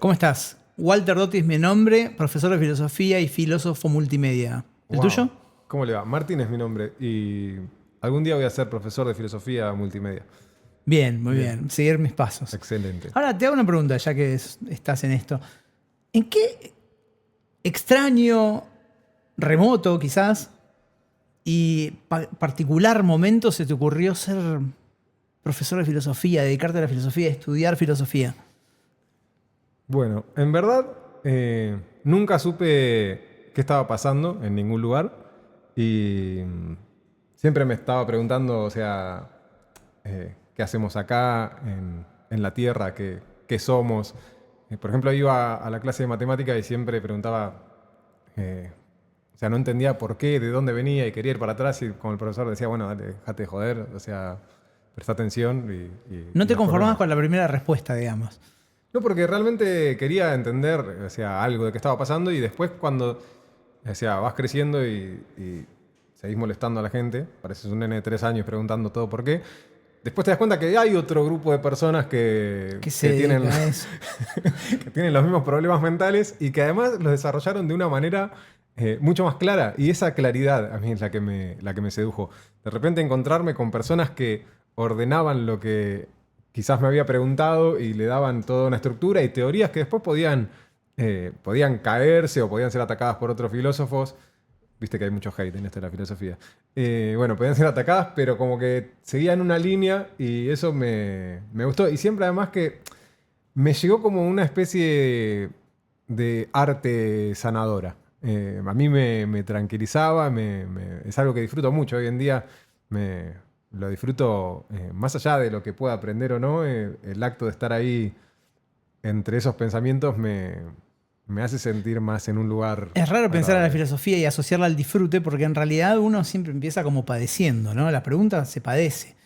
¿Cómo estás? Walter Dotti es mi nombre, profesor de filosofía y filósofo multimedia. ¿El Wow. tuyo? ¿Cómo le va? Martín es mi nombre y algún día voy a ser profesor de filosofía multimedia. Bien, muy Bien, bien. Seguir mis pasos. excelente. Ahora te hago una pregunta, ya que estás en esto. ¿En qué extraño, remoto quizás, y particular momento se te ocurrió ser profesor de filosofía, dedicarte a la filosofía, estudiar filosofía? Bueno, en verdad nunca supe qué estaba pasando en ningún lugar y siempre me estaba preguntando, o sea, qué hacemos acá en la Tierra, qué somos. Por ejemplo, iba a la clase de matemática y siempre preguntaba, o sea, no entendía por qué, de dónde venía y quería ir para atrás y como el profesor decía, bueno, dale, déjate de joder, o sea, presta atención No y te nos conformabas corremos. con la primera respuesta, digamos. No, porque realmente quería entender, o sea, algo de qué estaba pasando y después cuando, o sea, vas creciendo y seguís molestando a la gente, pareces un nene de 3 años preguntando todo por qué, después te das cuenta que hay otro grupo de personas ¿Qué se que tienen, dedica a eso? que tienen los mismos problemas mentales y que además los desarrollaron de una manera mucho más clara. Y esa claridad a mí es la que me sedujo. De repente encontrarme con personas que ordenaban lo que quizás me había preguntado y le daban toda una estructura y teorías que después podían caerse o podían ser atacadas por otros filósofos. Viste que hay mucho hate en esto de la filosofía. Bueno, podían ser atacadas, pero como que seguían una línea y eso me gustó. Y siempre además que me llegó como una especie de arte sanadora. A mí me tranquilizaba, es algo que disfruto mucho. Hoy en día me, lo disfruto más allá de lo que pueda aprender o no. El acto de estar ahí entre esos pensamientos me hace sentir más en un lugar Es raro pensar en la agradable. filosofía y asociarla al disfrute porque en realidad uno siempre empieza como padeciendo, ¿no? La pregunta se padece.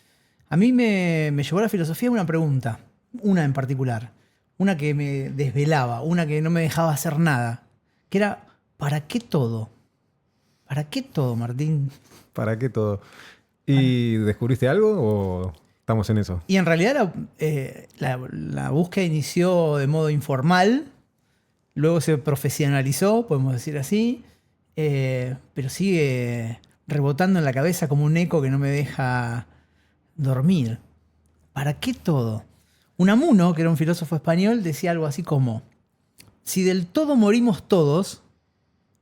A mí me llevó la filosofía una pregunta, una en particular, una que me desvelaba, una que no me dejaba hacer nada, que era, ¿para qué todo? ¿Para qué todo, Martín? ¿Para qué todo? Para- ¿Y descubriste algo o estamos en eso? Y en realidad la búsqueda inició de modo informal, luego se profesionalizó, podemos decir así, pero sigue rebotando en la cabeza como un eco que no me deja dormir. ¿Para qué todo? Unamuno, que era un filósofo español, decía algo así como, si del todo morimos todos,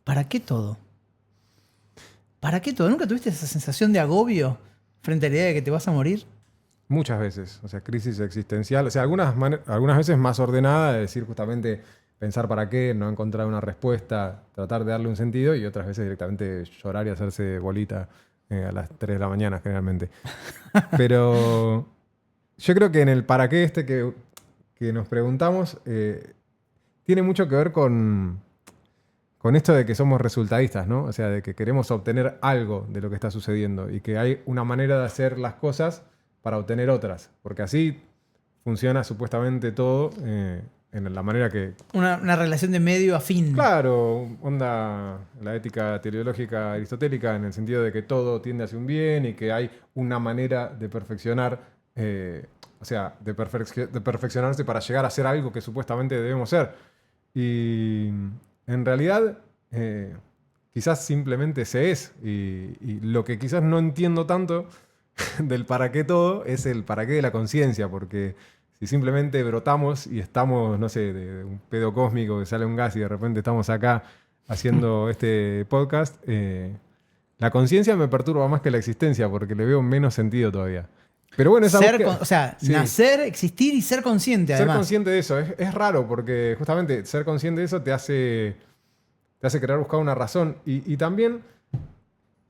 ¿para qué todo? ¿Para qué todo? ¿Nunca tuviste esa sensación de agobio frente a la idea de que te vas a morir? Muchas veces, o sea, crisis existencial, o sea, algunas veces más ordenada, de decir justamente pensar para qué, no encontrar una respuesta, tratar de darle un sentido y otras veces directamente llorar y hacerse bolita a las 3 de la mañana generalmente. Pero yo creo que en el para qué que nos preguntamos tiene mucho que ver con esto de que somos resultadistas, ¿no? O sea, de que queremos obtener algo de lo que está sucediendo y que hay una manera de hacer las cosas para obtener otras, porque así funciona supuestamente todo en la manera que, Una relación de medio a fin. claro, onda la ética teleológica aristotélica en el sentido de que todo tiende hacia un bien y que hay una manera de perfeccionar, o sea, de perfeccionarse para llegar a ser algo que supuestamente debemos ser. Y en realidad, quizás simplemente se es. Y lo que quizás no entiendo tanto del para qué todo es el para qué de la conciencia, porque si simplemente brotamos y estamos, no sé, de un pedo cósmico que sale un gas y de repente estamos acá haciendo este podcast, la conciencia me perturba más que la existencia porque le veo menos sentido todavía. Pero bueno, esa búsqueda. O sea, Sí, nacer, existir y ser consciente ser además. consciente de eso es raro porque justamente ser consciente de eso te hace querer buscar una razón. Y también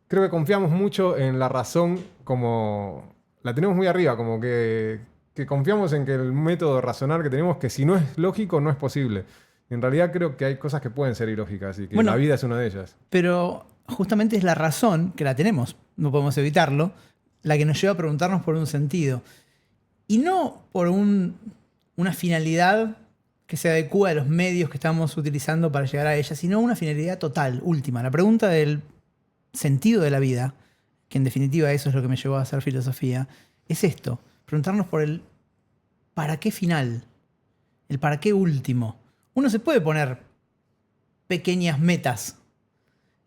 creo que confiamos mucho en la razón como... La tenemos muy arriba, como que confiamos en que el método de razonar que tenemos, que si no es lógico, no es posible. En realidad creo que hay cosas que pueden ser ilógicas y que la Bueno, vida es una de ellas. pero justamente es la razón, que la tenemos, no podemos evitarlo, la que nos lleva a preguntarnos por un sentido. Y no por una finalidad que se adecúa a los medios que estamos utilizando para llegar a ella, sino una finalidad total, última. La pregunta del sentido de la vida, que en definitiva eso es lo que me llevó a hacer filosofía, es esto, preguntarnos por el para qué final, el para qué último. uno se puede poner pequeñas metas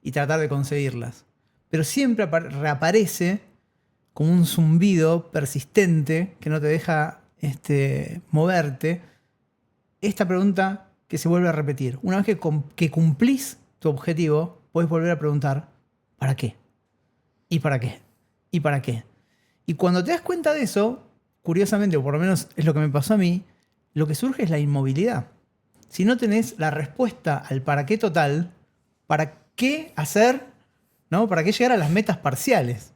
y tratar de conseguirlas, pero siempre reaparece como un zumbido persistente que no te deja moverte. Esta pregunta que se vuelve a repetir. Una vez que cumplís tu objetivo, podés volver a preguntar, ¿para qué? ¿Y para qué? ¿Y para qué? Y cuando te das cuenta de eso, curiosamente, o por lo menos es lo que me pasó a mí, lo que surge es la inmovilidad. Si no tenés la respuesta al para qué total, ¿para qué hacer? ¿No? ¿Para qué llegar a las metas parciales?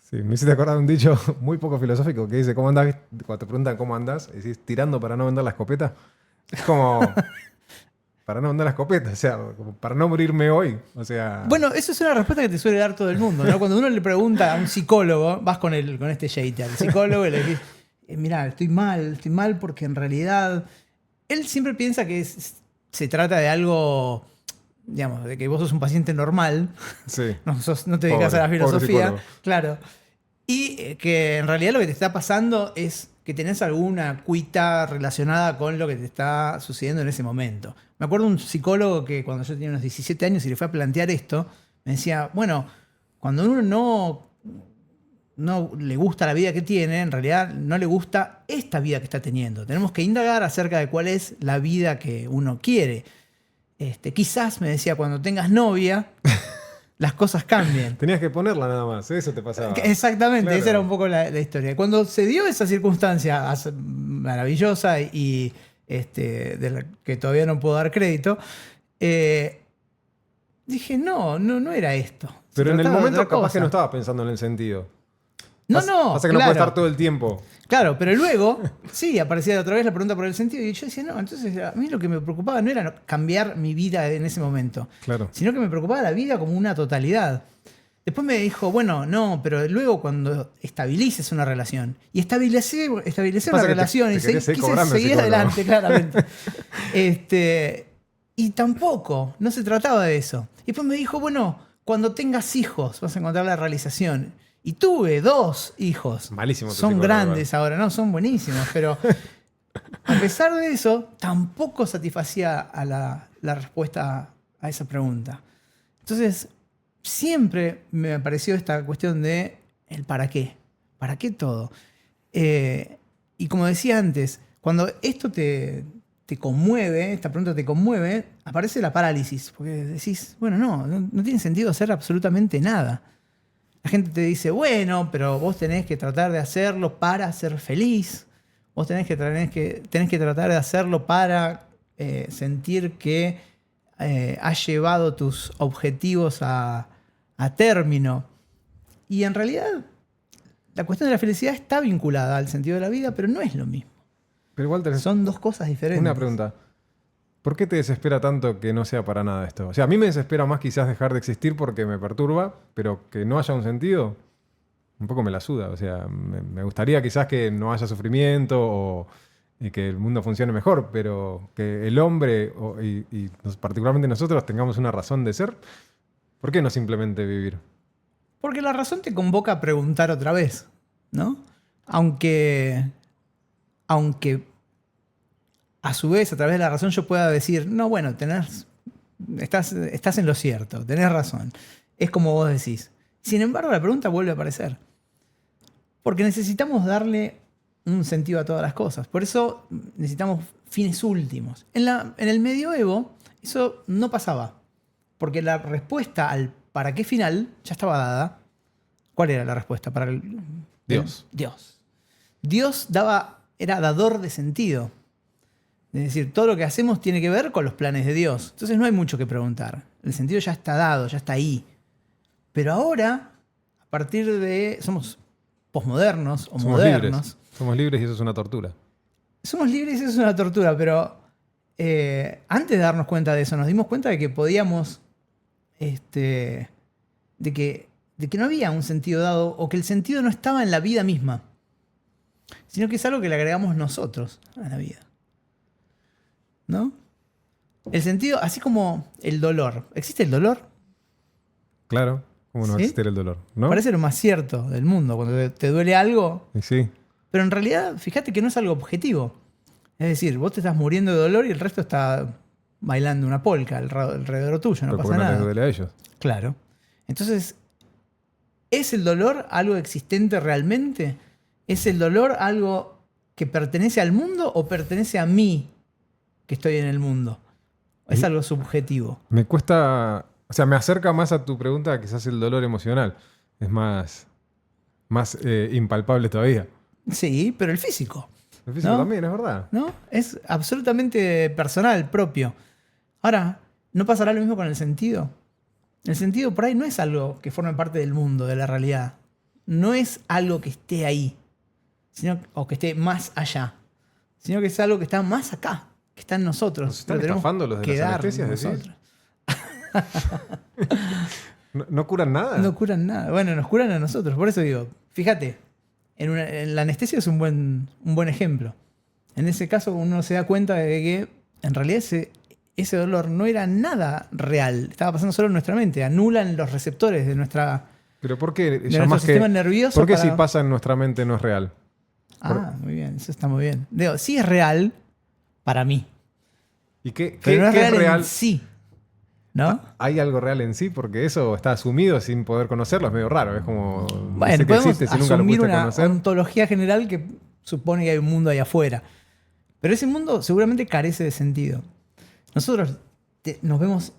Sí, me hiciste acordar de un dicho muy poco filosófico que dice, ¿cómo andás? Cuando te preguntan cómo andás, decís, tirando para no vender la escopeta. Es como, para no vender la escopeta, o sea, como para no morirme hoy. O sea... Bueno, eso es una respuesta que te suele dar todo el mundo, ¿no? Cuando uno le pregunta a un psicólogo, vas con este Sheita, el psicólogo, y le dices, mirá, estoy mal porque en realidad... Él siempre piensa que se trata de algo, digamos, de que vos sos un paciente normal, Sí. no te dedicas a la filosofía, psicólogo. claro. Y que en realidad lo que te está pasando es que tenés alguna cuita relacionada con lo que te está sucediendo en ese momento. Me acuerdo de un psicólogo que cuando yo tenía unos 17 años y le fue a plantear esto, me decía, bueno, cuando uno no le gusta la vida que tiene, en realidad no le gusta esta vida que está teniendo. Tenemos que indagar acerca de cuál es la vida que uno quiere. Quizás, me decía, cuando tengas novia, las cosas cambien. Tenías que ponerla nada más, eso te pasaba. Exactamente, Claro. esa era un poco la historia. Cuando se dio esa circunstancia maravillosa y de la que todavía no puedo dar crédito, dije, no era esto. Se Pero en el trataba de momento otra capaz cosa. que no estabas pensando en el sentido. No, Pasa que no claro. puede estar todo el tiempo. Claro, pero luego, sí, aparecía otra vez la pregunta por el sentido y yo decía, no, entonces a mí lo que me preocupaba no era cambiar mi vida en ese momento, Claro. sino que me preocupaba la vida como una totalidad. Después me dijo, bueno, no, pero luego cuando estabilices una relación y establecer una Pasa que relación te y querés seguir quise cobrando el seguir psicólogo. adelante, claramente. Y tampoco, no se trataba de eso. Y después me dijo, bueno, cuando tengas hijos vas a encontrar la realización. Y tuve 2 hijos. Malísimo tu Son psicólogo, grandes ahora, no, son buenísimos, pero a pesar de eso, tampoco satisfacía a la respuesta a esa pregunta. Entonces, siempre me apareció esta cuestión de el para qué. ¿Para qué todo? Y como decía antes, cuando esto te conmueve, esta pregunta te conmueve, aparece la parálisis. Porque decís, bueno, no tiene sentido hacer absolutamente nada. La gente te dice, bueno, pero vos tenés que tratar de hacerlo para ser feliz. Vos tenés que tratar de hacerlo para sentir que has llevado tus objetivos a término. Y en realidad, la cuestión de la felicidad está vinculada al sentido de la vida, pero no es lo mismo. Pero Walter, Son 2 cosas diferentes. una pregunta. ¿Por qué te desespera tanto que no sea para nada esto? O sea, a mí me desespera más quizás dejar de existir porque me perturba, pero que no haya un sentido, un poco me la suda. O sea, me gustaría quizás que no haya sufrimiento y que el mundo funcione mejor, pero que el hombre y particularmente nosotros tengamos una razón de ser. ¿Por qué no simplemente vivir? Porque la razón te convoca a preguntar otra vez, ¿no? Aunque a su vez, a través de la razón, yo pueda decir, no, bueno, estás en lo cierto, tenés razón. Es como vos decís. Sin embargo, la pregunta vuelve a aparecer. Porque necesitamos darle un sentido a todas las cosas. Por eso necesitamos fines últimos. En el medioevo, eso no pasaba. Porque la respuesta al para qué final ya estaba dada. ¿Cuál era la respuesta? Dios. Dios era dador de sentido. Es decir, todo lo que hacemos tiene que ver con los planes de Dios. Entonces no hay mucho que preguntar. El sentido ya está dado, ya está ahí. Pero ahora, a partir de... Somos posmodernos o modernos. Libres. Somos libres y eso es una tortura. Somos libres y eso es una tortura, pero antes de darnos cuenta de eso, nos dimos cuenta de que podíamos... de que no había un sentido dado o que el sentido no estaba en la vida misma, sino que es algo que le agregamos nosotros a la vida. ¿No? El sentido, así como el dolor. ¿Existe el dolor? Claro, ¿cómo no va a ¿Sí? existir el dolor? ¿No? Parece lo más cierto del mundo. Cuando te duele algo. Y sí. Pero en realidad, fíjate que no es algo objetivo. Es Es decir, vos te estás muriendo de dolor y el resto está bailando una polka alrededor tuyo, no Pero pasa porque no les nada. duele a ellos. Claro. Entonces, ¿es el dolor algo existente realmente? ¿Es el dolor algo que pertenece al mundo o pertenece a mí que estoy en el mundo? Es Y- algo subjetivo. Me cuesta, o sea, me acerca más a tu pregunta quizás el dolor emocional. Es más impalpable todavía. Sí, pero el físico, El físico ¿no? también, es verdad. ¿No? Es absolutamente personal, propio. Ahora, ¿no pasará lo mismo con el sentido? El sentido por ahí no es algo que forme parte del mundo, de la realidad. No es algo que esté ahí, o que esté más allá, sino que es algo que está más acá, que está en nosotros. ¿Nos están Lo tenemos estafando los de que las dar anestesias, decís? nosotros. ¿No curan nada? No curan nada. Bueno, nos curan a nosotros. Por eso digo, fíjate, en la anestesia es un buen ejemplo. En ese caso uno se da cuenta de que en realidad ese dolor no era nada real. Estaba pasando solo en nuestra mente. Anulan los receptores de Pero ¿por qué nuestro llamás sistema que... nervioso. ¿Por qué si para- pasa en nuestra mente no es real? Ah, muy bien. Eso está muy bien. Digo, sí es real para mí. ¿Y qué Pero no es qué real, es real? en sí. ¿No? ¿Hay algo real en sí? Porque eso está asumido sin poder conocerlo. Es medio raro. Es como... Bueno, dice que podemos existe si nunca lo asumir pudiste una conocer. ontología general que supone que hay un mundo ahí afuera. Pero ese mundo seguramente carece de sentido. Nosotros nos vemos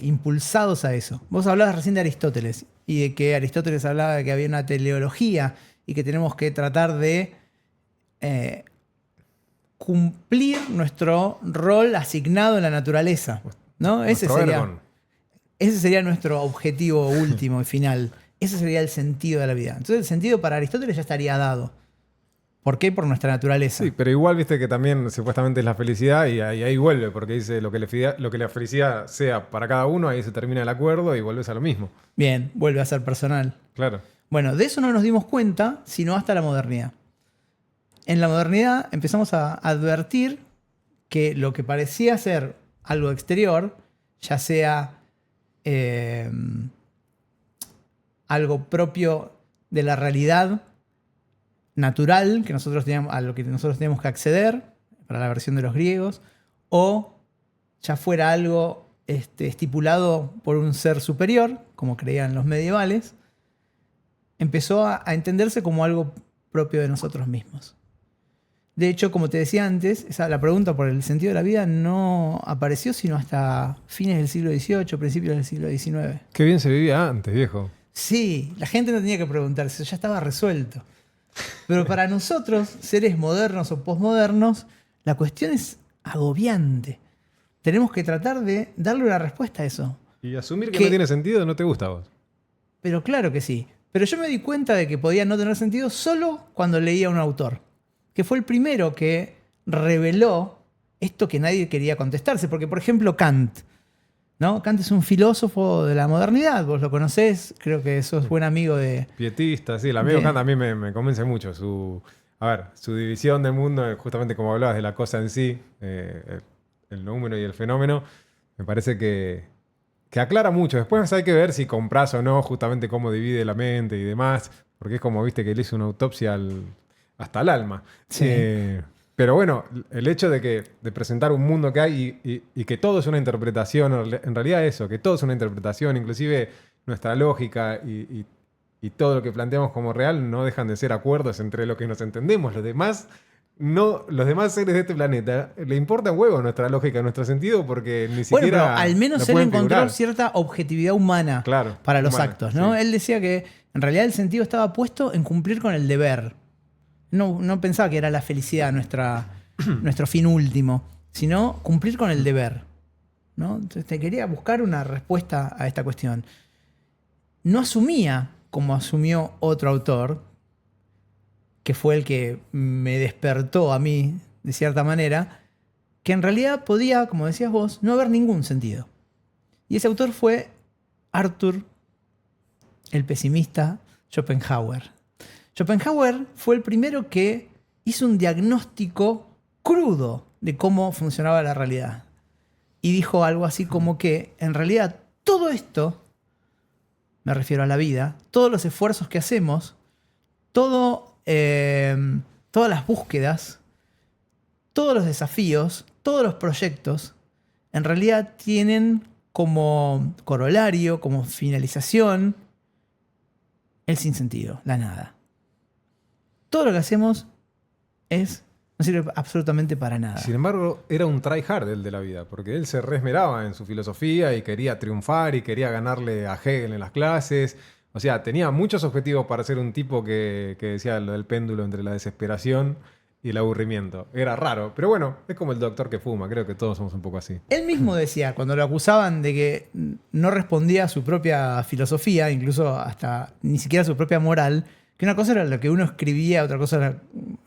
impulsados a eso. Vos hablabas recién de Aristóteles y de que Aristóteles hablaba de que había una teleología y que tenemos que tratar de cumplir nuestro rol asignado en la naturaleza. ¿No? Nuestro Ergon. Ese sería nuestro objetivo último y final. Ese sería el sentido de la vida. Entonces el sentido para Aristóteles ya estaría dado. ¿Por qué? Por nuestra naturaleza. Sí, pero igual viste que también supuestamente es la felicidad y ahí vuelve, porque dice lo que la felicidad sea para cada uno, ahí se termina el acuerdo y vuelves a lo mismo. Bien, vuelve a ser personal. Claro. Bueno, de eso no nos dimos cuenta, sino hasta la modernidad. En la modernidad empezamos a advertir que lo que parecía ser algo exterior, ya sea algo propio de la realidad natural que nosotros teníamos, a lo que nosotros teníamos que acceder, para la versión de los griegos, o ya fuera algo estipulado por un ser superior, como creían los medievales, empezó a entenderse como algo propio de nosotros mismos. De hecho, como te decía antes, la pregunta por el sentido de la vida no apareció sino hasta fines del siglo XVIII, principios del siglo XIX. Qué bien se vivía antes, viejo. Sí, la gente no tenía que preguntarse, ya estaba resuelto. Pero para nosotros, seres modernos o posmodernos, la cuestión es agobiante. Tenemos que tratar de darle una respuesta a eso. Y asumir que ¿Qué? no tiene sentido no te gusta a vos. Pero claro que sí. Pero yo me di cuenta de que podía no tener sentido solo cuando leía a un autor, que fue el primero que reveló esto que nadie quería contestarse. Porque, por ejemplo, Kant, ¿no? Kant es un filósofo de la modernidad, vos lo conocés, creo que sos buen amigo de... Pietista, sí, el amigo de- Kant también me convence mucho. Su división del mundo, justamente como hablabas de la cosa en sí, el número y el fenómeno, me parece que aclara mucho. Después hay que ver si compras o no justamente cómo divide la mente y demás, porque es como, viste, que le hizo una autopsia hasta al alma. Sí. Pero bueno, el hecho de presentar un mundo que hay y que todo es una interpretación, en realidad eso, que todo es una interpretación, inclusive nuestra lógica y todo lo que planteamos como real no dejan de ser acuerdos entre lo que nos entendemos. Los demás seres de este planeta le importa un huevo nuestra lógica, nuestro sentido, porque ni Bueno, siquiera pero al menos lo él pueden encontró figurar. cierta objetividad humana Claro, para los humana, actos, ¿no? sí. Él decía que en realidad el sentido estaba puesto en cumplir con el deber. No pensaba que era la felicidad nuestro fin último, sino cumplir con el deber, ¿no? Entonces te quería buscar una respuesta a esta cuestión. No asumía, como asumió otro autor, que fue el que me despertó a mí, de cierta manera, que en realidad podía, como decías vos, no haber ningún sentido. Y ese autor fue Arthur, el pesimista, Schopenhauer. Schopenhauer fue el primero que hizo un diagnóstico crudo de cómo funcionaba la realidad. Y dijo algo así como que, en realidad, todo esto, me refiero a la vida, todos los esfuerzos que hacemos, todas las búsquedas, todos los desafíos, todos los proyectos, en realidad tienen como corolario, como finalización, el sinsentido, la nada. Todo lo que hacemos no sirve absolutamente para nada. Sin embargo, era un tryhard el de la vida, porque él se resmeraba en su filosofía y quería triunfar y quería ganarle a Hegel en las clases. O sea, tenía muchos objetivos para ser un tipo que decía lo del péndulo entre la desesperación y el aburrimiento. Era raro, pero bueno, es como el doctor que fuma, creo que todos somos un poco así. Él mismo decía, cuando lo acusaban de que no respondía a su propia filosofía, incluso hasta ni siquiera a su propia moral, que una cosa era lo que uno escribía, otra cosa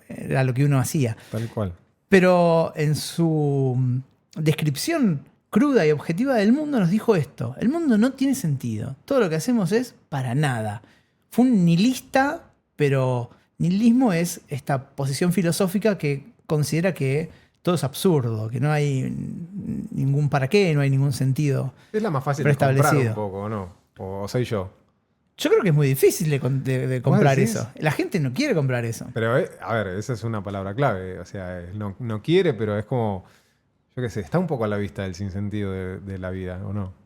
era lo que uno hacía. Tal cual. Pero en su descripción cruda y objetiva del mundo nos dijo esto: el mundo no tiene sentido, todo lo que hacemos es para nada. Fue un nihilista, pero nihilismo es esta posición filosófica que considera que todo es absurdo, que no hay ningún para qué, no hay ningún sentido Es la más fácil de comprar un preestablecido. poco, ¿o no? ¿O soy yo? Yo creo que es muy difícil de comprar decís? eso. La gente no quiere comprar eso. Pero, a ver, esa es una palabra clave. O sea, no quiere, pero es como, yo qué sé, está un poco a la vista del sinsentido de la vida, ¿o no?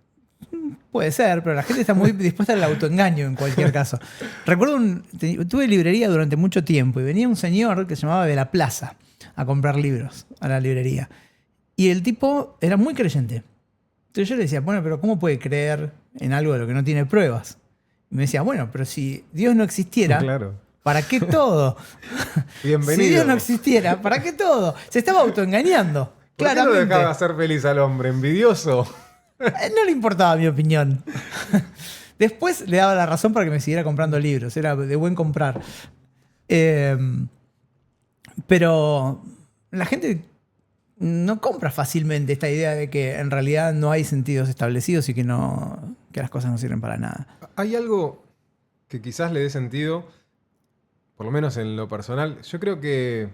Puede ser, pero la gente está muy dispuesta al autoengaño en cualquier caso. Recuerdo, tuve librería durante mucho tiempo y venía un señor que se llamaba de la Plaza a comprar libros a la librería. Y el tipo era muy creyente. Entonces yo le decía, bueno, pero ¿cómo puede creer en algo de lo que no tiene pruebas? Y me decía, bueno, pero si Dios no existiera, Claro. ¿para qué todo? Bienvenido. Si Dios no existiera, ¿para qué todo? Se estaba autoengañando. ¿Por qué no Claramente. dejaba hacer feliz al hombre? ¿Envidioso? No le importaba mi opinión. Después le daba la razón para que me siguiera comprando libros. Era de buen comprar. Pero la gente no compra fácilmente esta idea de que en realidad no hay sentidos establecidos y que las cosas no sirven para nada. Hay algo que quizás le dé sentido, por lo menos en lo personal. Yo creo que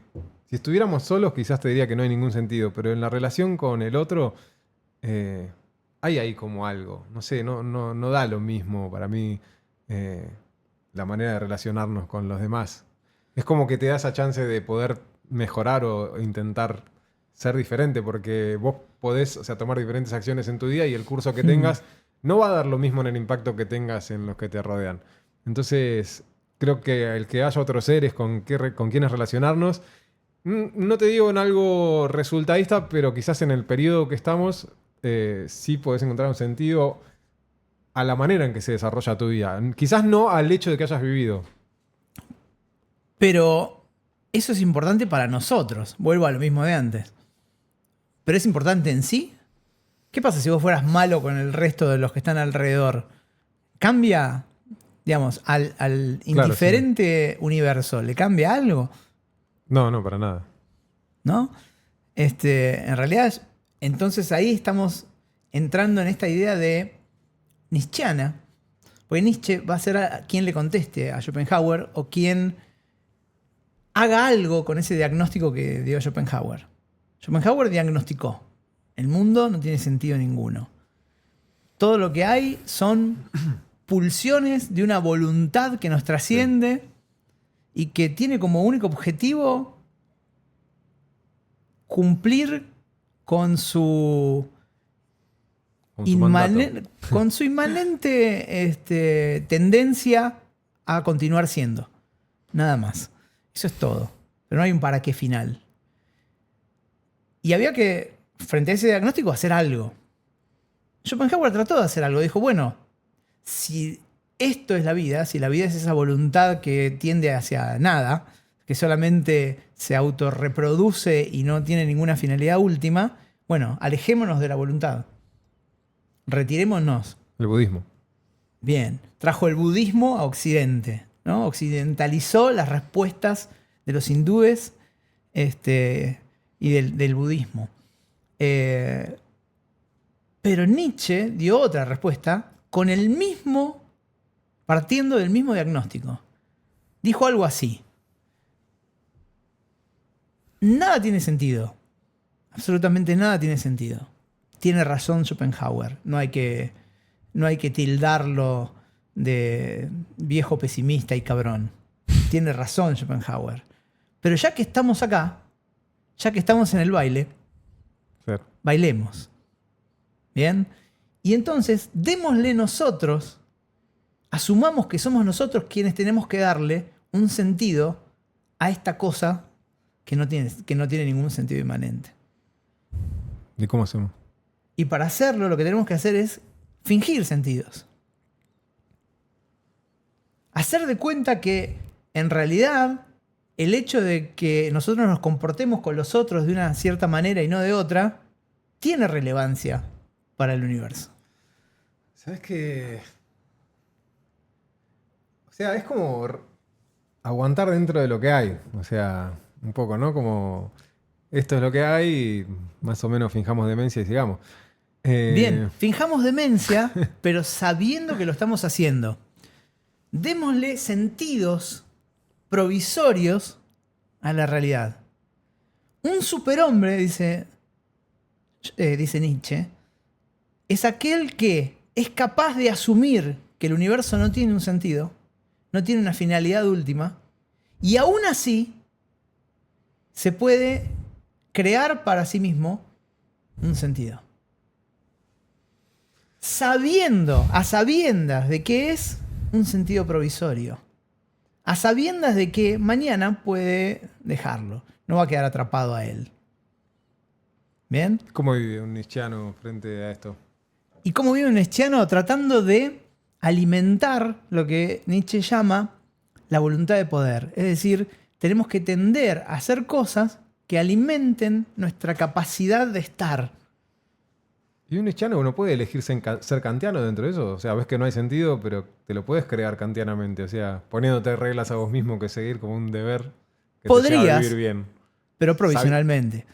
si estuviéramos solos, quizás te diría que no hay ningún sentido, pero en la relación con el otro, hay ahí como algo. No sé, no da lo mismo para mí la manera de relacionarnos con los demás. Es como que te da esa chance de poder mejorar o intentar ser diferente, porque vos podés, o sea, tomar diferentes acciones en tu día y el curso que tengas no va a dar lo mismo en el impacto que tengas en los que te rodean. Entonces, creo que el que haya otros seres con quienes relacionarnos, no te digo en algo resultadista, pero quizás en el periodo que estamos, sí podés encontrar un sentido a la manera en que se desarrolla tu vida. Quizás no al hecho de que hayas vivido. Pero eso es importante para nosotros. Vuelvo a lo mismo de antes. Pero es importante en sí. ¿Qué pasa si vos fueras malo con el resto de los que están alrededor? ¿Cambia, digamos, al indiferente universo? ¿Le cambia algo? No, para nada. ¿No? En realidad, entonces ahí estamos entrando en esta idea de nietzscheana. Porque Nietzsche va a ser a quien le conteste a Schopenhauer o quien haga algo con ese diagnóstico que dio Schopenhauer. Schopenhauer diagnosticó: el mundo no tiene sentido ninguno. Todo lo que hay son pulsiones de una voluntad que nos trasciende y que tiene como único objetivo cumplir con su mandato. con su inmanente tendencia a continuar siendo. Nada más. Eso es todo. Pero no hay un para qué final. Y había que, frente a ese diagnóstico, hacer algo. Schopenhauer trató de hacer algo. Dijo, bueno, si esto es la vida, si la vida es esa voluntad que tiende hacia nada, que solamente se autorreproduce y no tiene ninguna finalidad última, bueno, alejémonos de la voluntad. Retirémonos. El budismo. Bien, trajo el budismo a Occidente, ¿no? Occidentalizó las respuestas de los hindúes y del budismo. Pero Nietzsche dio otra respuesta partiendo del mismo diagnóstico. Dijo algo así: nada tiene sentido. Absolutamente nada tiene sentido. Tiene razón Schopenhauer. No hay que tildarlo de viejo pesimista y cabrón. Tiene razón Schopenhauer. Pero ya que estamos acá, ya que estamos en el baile, Sí. bailemos. ¿Bien? Y entonces, démosle nosotros, asumamos que somos nosotros quienes tenemos que darle un sentido a esta cosa que no tiene ningún sentido inmanente. ¿Y cómo hacemos? Y para hacerlo, lo que tenemos que hacer es fingir sentidos. Hacer de cuenta que, en realidad, el hecho de que nosotros nos comportemos con los otros de una cierta manera y no de otra, tiene relevancia para el universo. ¿Sabes qué? O sea, es como aguantar dentro de lo que hay. O sea, un poco, ¿no? Como esto es lo que hay y más o menos finjamos demencia y sigamos. Bien, finjamos demencia, pero sabiendo que lo estamos haciendo. Démosle sentidos provisorios a la realidad. Un superhombre, dice Nietzsche, es aquel que es capaz de asumir que el universo no tiene un sentido, no tiene una finalidad última, y aún así se puede crear para sí mismo un sentido. A sabiendas de que es un sentido provisorio. A sabiendas de que mañana puede dejarlo. No va a quedar atrapado a él. ¿Bien? ¿Cómo vive un nietzscheano frente a esto? ¿Y cómo vive un nietzscheano? Tratando de alimentar lo que Nietzsche llama la voluntad de poder. Es decir, tenemos que tender a hacer cosas que alimenten nuestra capacidad de estar. ¿Y un nietzscheano no puede elegirse ser kantiano dentro de eso? O sea, ves que no hay sentido, pero te lo puedes crear kantianamente. O sea, poniéndote reglas a vos mismo que seguir como un deber que te lleva a Podrías, vivir bien. pero provisionalmente.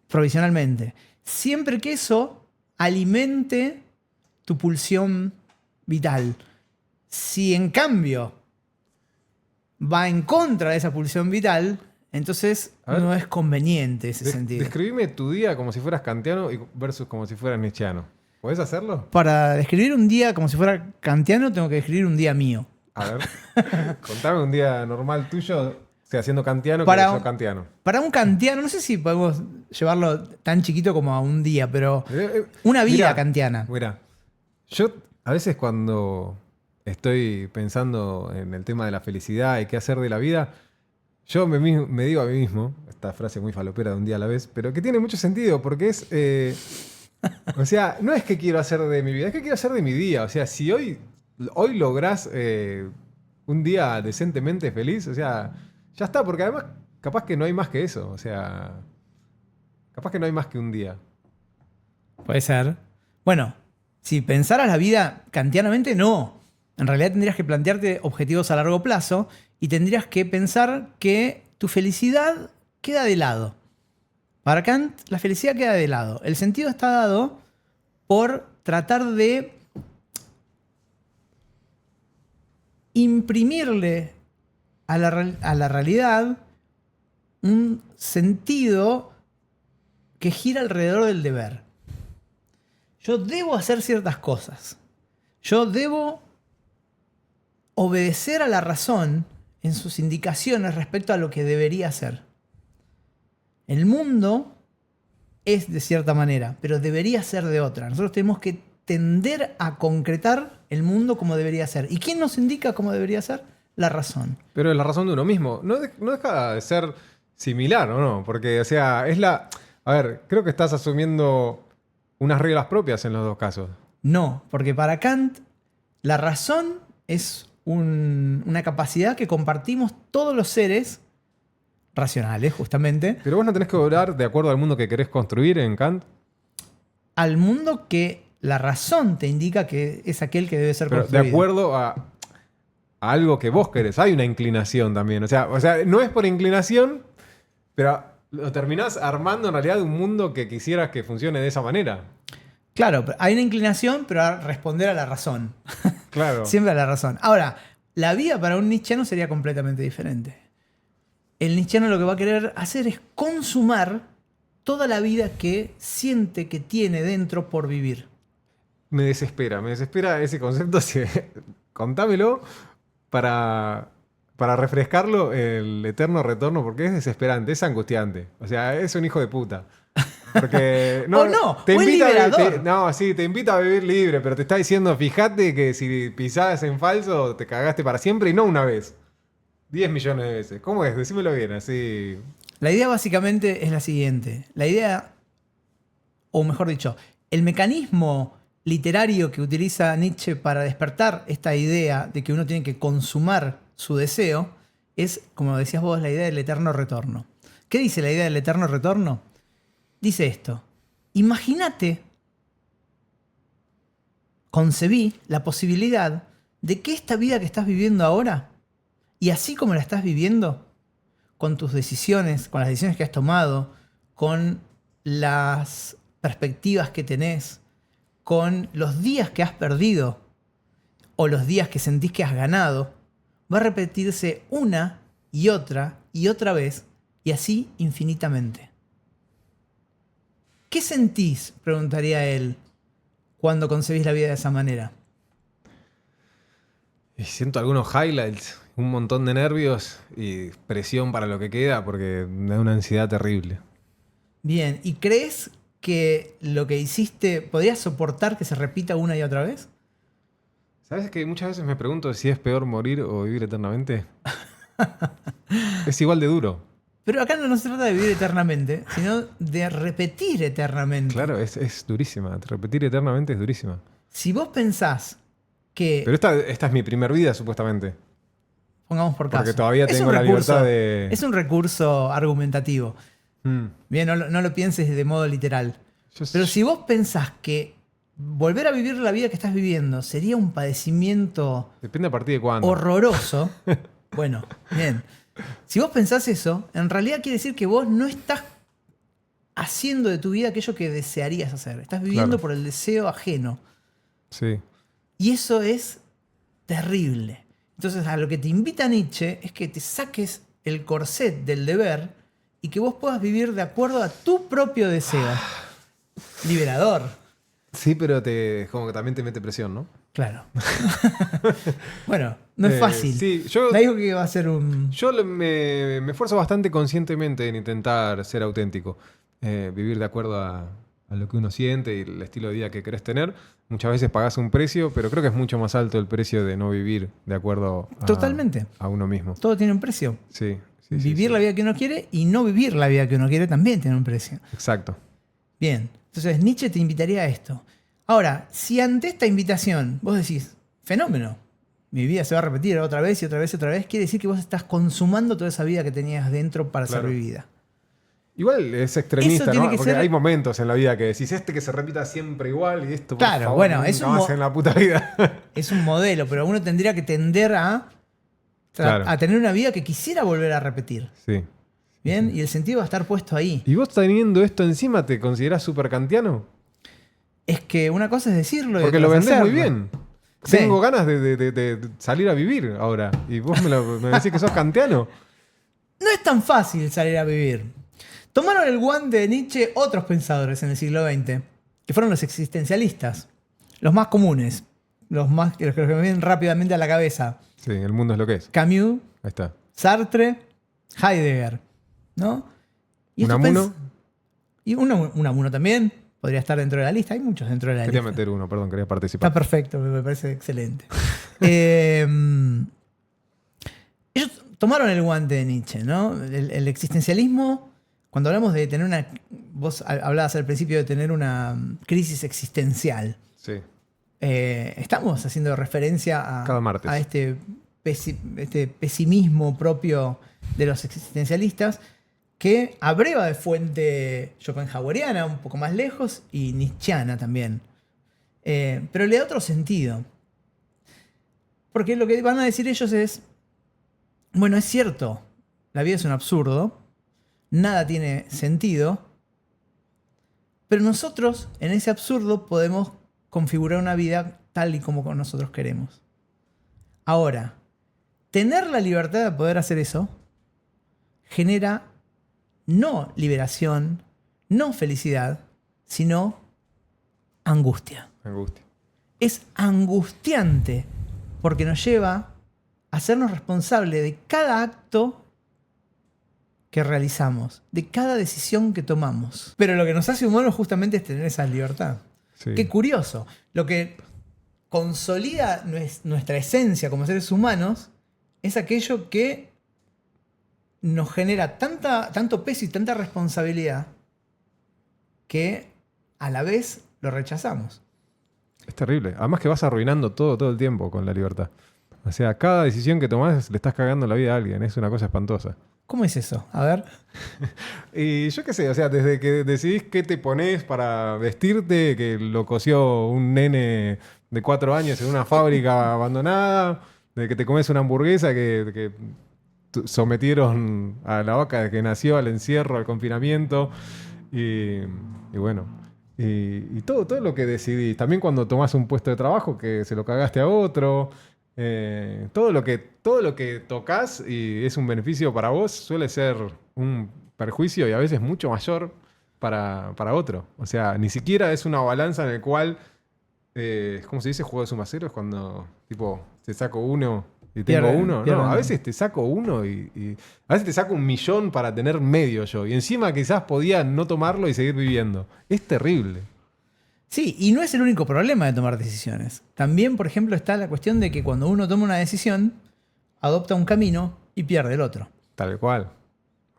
Provisionalmente. Siempre que eso alimente tu pulsión vital. Si en cambio va en contra de esa pulsión vital, entonces A ver, no es conveniente ese sentido. Describime tu día como si fueras kantiano versus como si fueras nietzscheano. ¿Podés hacerlo? Para describir un día como si fuera kantiano, tengo que describir un día mío. A ver, contame un día normal tuyo, o sea, siendo kantiano Para que un- sos kantiano. Para un kantiano, no sé si podemos llevarlo tan chiquito como a un día, pero Eh, una vida mirá, kantiana. Mira, yo a veces cuando estoy pensando en el tema de la felicidad y qué hacer de la vida, yo me digo a mí mismo, esta frase muy falopera de un día a la vez, pero que tiene mucho sentido porque es, o sea, no es que quiero hacer de mi vida, es que quiero hacer de mi día. O sea, si hoy lográs un día decentemente feliz, o sea, ya está, porque además capaz que no hay más que eso, o sea, capaz que no hay más que un día. Puede ser. Bueno, si pensaras la vida kantianamente, no. En realidad tendrías que plantearte objetivos a largo plazo y tendrías que pensar que tu felicidad queda de lado. Para Kant, la felicidad queda de lado. El sentido está dado por tratar de imprimirle a la realidad un sentido que gira alrededor del deber. Yo debo hacer ciertas cosas. Yo debo obedecer a la razón en sus indicaciones respecto a lo que debería hacer. El mundo es de cierta manera, pero debería ser de otra. Nosotros tenemos que tender a concretar el mundo como debería ser. ¿Y quién nos indica cómo debería ser? La razón. Pero es la razón de uno mismo. No deja de ser similar, ¿o no? Porque, o sea, es la... A ver, creo que estás asumiendo unas reglas propias en los dos casos. No, porque para Kant la razón es una capacidad que compartimos todos los seres racionales, justamente, Pero vos no tenés que obrar de acuerdo al mundo que querés construir en Kant. al mundo que la razón te indica que es aquel que debe ser Pero de construido. acuerdo a algo que vos querés. Hay una inclinación también. O sea, no es por inclinación, pero lo terminás armando en realidad un mundo que quisieras que funcione de esa manera. Claro, hay una inclinación, pero a responder a la razón. Claro. Siempre a la razón. Ahora, la vida para un nietzscheano sería completamente diferente. El nietzscheano lo que va a querer hacer es consumar toda la vida que siente que tiene dentro por vivir. Me desespera ese concepto. Contámelo para para refrescarlo, el eterno retorno, porque es desesperante, es angustiante. O sea, es un hijo de puta. Porque O no, o es liberador. te invita a vivir libre, pero te está diciendo, fíjate que si pisás en falso, te cagaste para siempre y no una vez. 10 millones de veces. ¿Cómo es? Decímelo bien, así. La idea básicamente es la siguiente. La idea, o mejor dicho, el mecanismo literario que utiliza Nietzsche para despertar esta idea de que uno tiene que consumar su deseo es, como decías vos, la idea del eterno retorno. ¿Qué dice la idea del eterno retorno? Dice esto: imagínate, concebí la posibilidad de que esta vida que estás viviendo ahora, y así como la estás viviendo, con tus decisiones, con las decisiones que has tomado, con las perspectivas que tenés, con los días que has perdido o los días que sentís que has ganado, va a repetirse una y otra vez, y así infinitamente. ¿Qué sentís?, preguntaría él, cuando concebís la vida de esa manera. Y siento algunos highlights, un montón de nervios y presión para lo que queda, porque me da una ansiedad terrible. Bien, ¿y crees que lo que hiciste podrías soportar que se repita una y otra vez? ¿Sabes que muchas veces me pregunto si es peor morir o vivir eternamente? Es igual de duro. Pero acá no se trata de vivir eternamente, sino de repetir eternamente. Claro, es durísima. Repetir eternamente es durísima. Si vos pensás que... Pero esta es mi primer vida, supuestamente. Pongamos por caso. Porque todavía tengo la libertad de... Es un recurso argumentativo. Bien, no lo pienses de modo literal. Pero si vos pensás que volver a vivir la vida que estás viviendo sería un padecimiento... Depende a partir de cuándo. Horroroso. Bueno, bien. Si vos pensás eso, en realidad quiere decir que vos no estás haciendo de tu vida aquello que desearías hacer. Estás viviendo por el deseo ajeno. Sí. Y eso es terrible. Entonces, a lo que te invita Nietzsche es que te saques el corset del deber y que vos puedas vivir de acuerdo a tu propio deseo. Liberador. Sí, pero como que también te mete presión, ¿no? Claro. Bueno, no es fácil. Sí, no digo que va a ser un... Yo me esfuerzo bastante conscientemente en intentar ser auténtico. Vivir de acuerdo a lo que uno siente y el estilo de vida que querés tener. Muchas veces pagás un precio, pero creo que es mucho más alto el precio de no vivir de acuerdo Totalmente. A uno mismo. Todo tiene un precio. Sí. Vivir la vida que uno quiere y no vivir la vida que uno quiere también tiene un precio. Exacto. Bien, entonces Nietzsche te invitaría a esto. Ahora, si ante esta invitación vos decís, fenómeno, mi vida se va a repetir otra vez y otra vez y otra vez, quiere decir que vos estás consumando toda esa vida que tenías dentro para ser vivida. Igual es extremista, ¿no? Porque hay momentos en la vida que decís que se repita siempre igual y esto, por favor, bueno, es más en la puta vida. Es un modelo, pero uno tendría que tender a tener una vida que quisiera volver a repetir. Sí. ¿Bien? Sí. Y el sentido va a estar puesto ahí. ¿Y vos teniendo esto encima te considerás súper kantiano? Es que una cosa es decirlo y porque otra lo vendés hacerlo. muy bien. Sí. Tengo ganas de salir a vivir ahora. Y vos me decís que sos kantiano. No es tan fácil salir a vivir. Tomaron el guante de Nietzsche otros pensadores en el siglo XX, que fueron los existencialistas, los más comunes, los que me vienen rápidamente a la cabeza. Sí, el mundo es lo que es. Camus, ahí está. Sartre, Heidegger, ¿no? Y Unamuno. Y Unamuno también. Podría estar dentro de la lista. Hay muchos dentro de la lista. Quería meter uno, perdón, quería participar. Está perfecto, me parece excelente. Ellos tomaron el guante de Nietzsche, ¿no? El existencialismo, cuando hablamos de tener una... Vos hablabas al principio de tener una crisis existencial. Sí. Estamos haciendo referencia Cada martes. A este pesimismo propio de los existencialistas, que abreva de fuente schopenhaueriana, un poco más lejos, y nietzscheana también. Pero le da otro sentido. Porque lo que van a decir ellos es, bueno, es cierto, la vida es un absurdo, nada tiene sentido, pero nosotros en ese absurdo podemos configurar una vida tal y como nosotros queremos. Ahora, tener la libertad de poder hacer eso genera no liberación, no felicidad, sino angustia. Angustia. Es angustiante porque nos lleva hacernos responsable de cada acto que realizamos, de cada decisión que tomamos. Pero lo que nos hace humanos justamente es tener esa libertad. Sí. Qué curioso. Lo que consolida nuestra esencia como seres humanos es aquello que nos genera tanto peso y tanta responsabilidad que a la vez lo rechazamos. Es terrible. Además que vas arruinando todo el tiempo con la libertad. O sea, cada decisión que tomás le estás cagando la vida a alguien. Es una cosa espantosa. ¿Cómo es eso? A ver. Y yo qué sé, o sea, desde que decidís qué te pones para vestirte, que lo cosió un nene de 4 años en una fábrica abandonada, de que te comes una hamburguesa que sometieron a la vaca desde que nació al encierro, al confinamiento, y bueno, y todo lo que decidís. También cuando tomás un puesto de trabajo que se lo cagaste a otro. Todo lo que tocas y es un beneficio para vos suele ser un perjuicio y a veces mucho mayor para otro. O sea, ni siquiera es una balanza en el cual, ¿cómo se dice? Juego de suma cero es cuando, tipo, te saco uno y tengo uno. No, a veces te saco uno y a veces te saco 1.000.000 para tener medio yo. Y encima quizás podía no tomarlo y seguir viviendo. Es terrible. Sí, y no es el único problema de tomar decisiones. También, por ejemplo, está la cuestión de que cuando uno toma una decisión, adopta un camino y pierde el otro. Tal cual.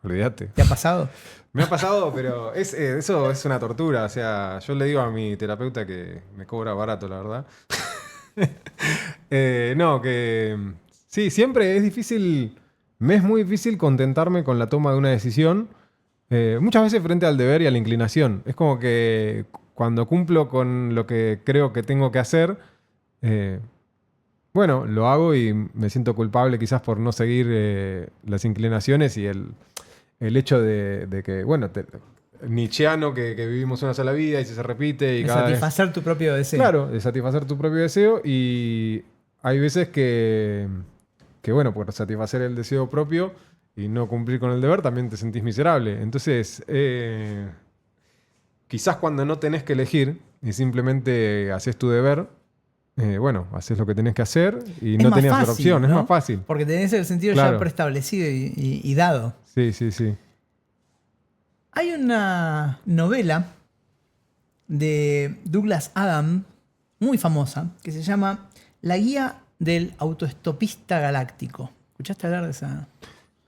Olvídate. ¿Te ha pasado? Me ha pasado, pero eso es una tortura. O sea, yo le digo a mi terapeuta que me cobra barato, la verdad. No, que sí, siempre es difícil, me es muy difícil contentarme con la toma de una decisión, muchas veces frente al deber y a la inclinación. Es como que cuando cumplo con lo que creo que tengo que hacer, bueno, lo hago y me siento culpable quizás por no seguir las inclinaciones y el hecho de que, bueno, nietzscheano que vivimos una sola vida y se repite y De cada satisfacer tu propio deseo. Claro, de satisfacer tu propio deseo y hay veces que, bueno, por satisfacer el deseo propio y no cumplir con el deber también te sentís miserable. Entonces, quizás cuando no tenés que elegir y simplemente haces tu deber, bueno, haces lo que tenés que hacer y no tenías otra opción, ¿no? Es más fácil. Porque tenés el sentido Claro. ya preestablecido y dado. Sí, sí, sí. Hay una novela de Douglas Adams, muy famosa, que se llama La guía del autoestopista galáctico. ¿Escuchaste hablar de esa?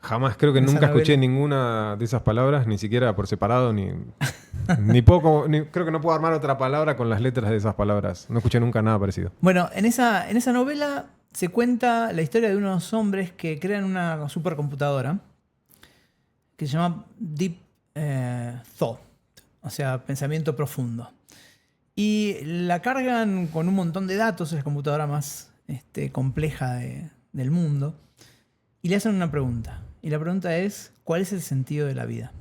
Jamás, creo que Esa nunca novela. escuché ninguna de esas palabras, ni siquiera por separado, ni poco, creo que no puedo armar otra palabra con las letras de esas palabras. No escuché nunca nada parecido. Bueno, en esa novela se cuenta la historia de unos hombres que crean una supercomputadora que se llama Deep Thought, o sea, pensamiento profundo. Y la cargan con un montón de datos, es la computadora más compleja del mundo, y le hacen una pregunta. Y la pregunta es, ¿cuál es el sentido de la vida?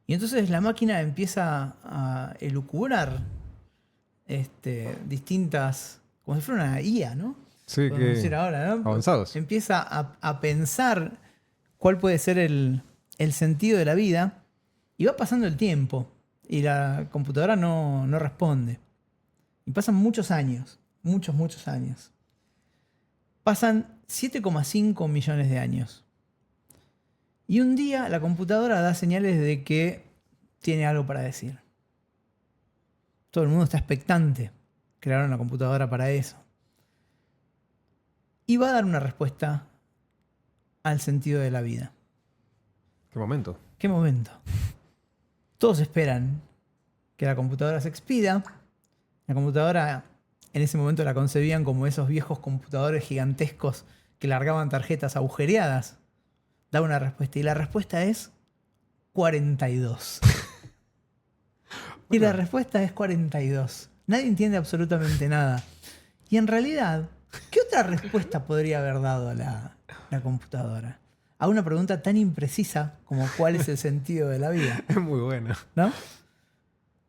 Y entonces la máquina empieza a elucubrar distintas, como si fuera una IA, ¿no? Sí, Podemos decir ahora, ¿no? avanzados. Empieza a pensar cuál puede ser el sentido de la vida y va pasando el tiempo y la computadora no responde. Y pasan muchos años, muchos años. Pasan 7,5 millones de años. Y un día la computadora da señales de que tiene algo para decir. Todo el mundo está expectante. Crearon la computadora para eso. Y va a dar una respuesta al sentido de la vida. ¿Qué momento? ¿Qué momento? Todos esperan que la computadora se expida. La computadora en ese momento la concebían como esos viejos computadores gigantescos que largaban tarjetas agujereadas. Da una respuesta y la respuesta es 42. Y la respuesta es 42. Nadie entiende absolutamente nada. Y en realidad, ¿qué otra respuesta podría haber dado la computadora a una pregunta tan imprecisa como cuál es el sentido de la vida? Es muy buena. ¿No?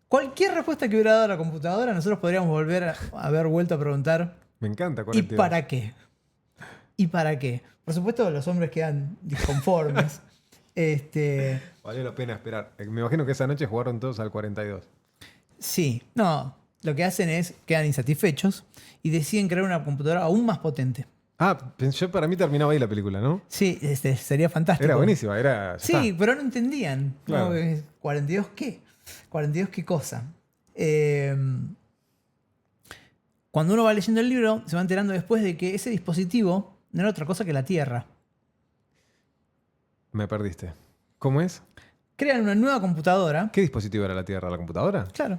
Cualquier respuesta que hubiera dado la computadora, nosotros podríamos volver a haber vuelto a preguntar Me encanta. ¿y 42. para qué? ¿Y para qué? Por supuesto, los hombres quedan disconformes. Valió la pena esperar. Me imagino que esa noche jugaron todos al 42. Sí, no. Lo que hacen es quedan insatisfechos y deciden crear una computadora aún más potente. Yo para mí terminaba ahí la película, ¿no? Sí, sería fantástico. Era buenísima, era... ya Sí, está. pero no entendían. Claro. ¿No? 42 qué? 42 qué cosa. Eh, Cuando uno va leyendo el libro, se va enterando después de que ese dispositivo no era otra cosa que la Tierra. Me perdiste. ¿Cómo es? Crean una nueva computadora. ¿Qué dispositivo era la Tierra? ¿La computadora? Claro.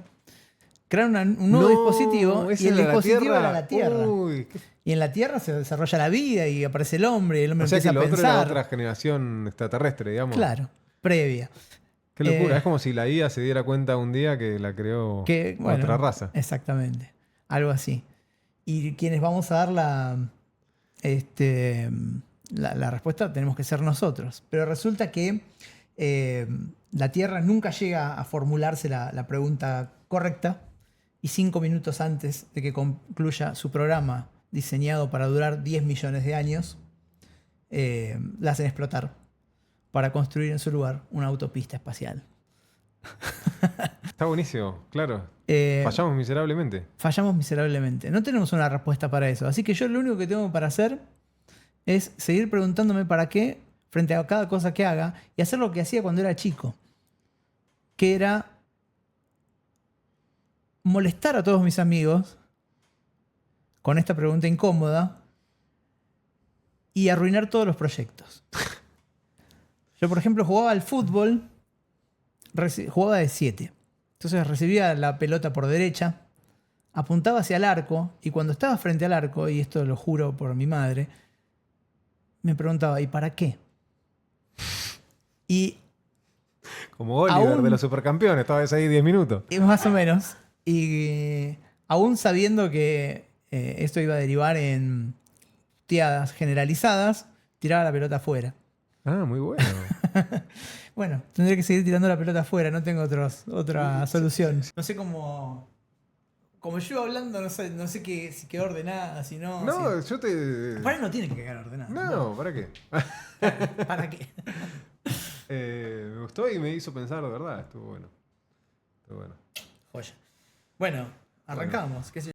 Crean un nuevo dispositivo y ¿ese el era la dispositivo Tierra? era la Tierra. Uy, Y en la Tierra se desarrolla la vida y aparece el hombre y el hombre o sea que empieza lo a otro era pensar. otra generación extraterrestre, digamos. Claro, previa. Qué locura. Eh, Es como si la IA se diera cuenta un día que la creó Que, bueno, otra raza. exactamente. Algo así. Y quienes vamos a dar la respuesta tenemos que ser nosotros. Pero resulta que la Tierra nunca llega a formularse la pregunta correcta y 5 minutos antes de que concluya su programa diseñado para durar 10 millones de años, la hacen explotar para construir en su lugar una autopista espacial. Está buenísimo, claro. Eh, Fallamos miserablemente. Fallamos miserablemente. No tenemos una respuesta para eso. Así que yo lo único que tengo para hacer es seguir preguntándome para qué frente a cada cosa que haga y hacer lo que hacía cuando era chico. Que era molestar a todos mis amigos con esta pregunta incómoda y arruinar todos los proyectos. Yo, por ejemplo, jugaba al fútbol, jugaba de 7. Entonces recibía la pelota por derecha, apuntaba hacia el arco y cuando estaba frente al arco, y esto lo juro por mi madre, me preguntaba, ¿y para qué? Y Como Oliver aún- de los supercampeones, estaba ahí 10 minutos. más o menos, y aún sabiendo que esto iba a derivar en tiadas generalizadas, tiraba la pelota afuera. Ah, muy bueno. Bueno, tendré que seguir tirando la pelota afuera, no tengo otra solución. No sé cómo. Como yo iba hablando, no sé si quedó ordenada, si no. No, si- yo te... Para no tiene que quedar ordenada. No, ¿para qué? ¿Para qué? Me gustó y me hizo pensar, de verdad. Estuvo bueno. Estuvo bueno. Joya. Bueno, arrancamos, qué sé yo.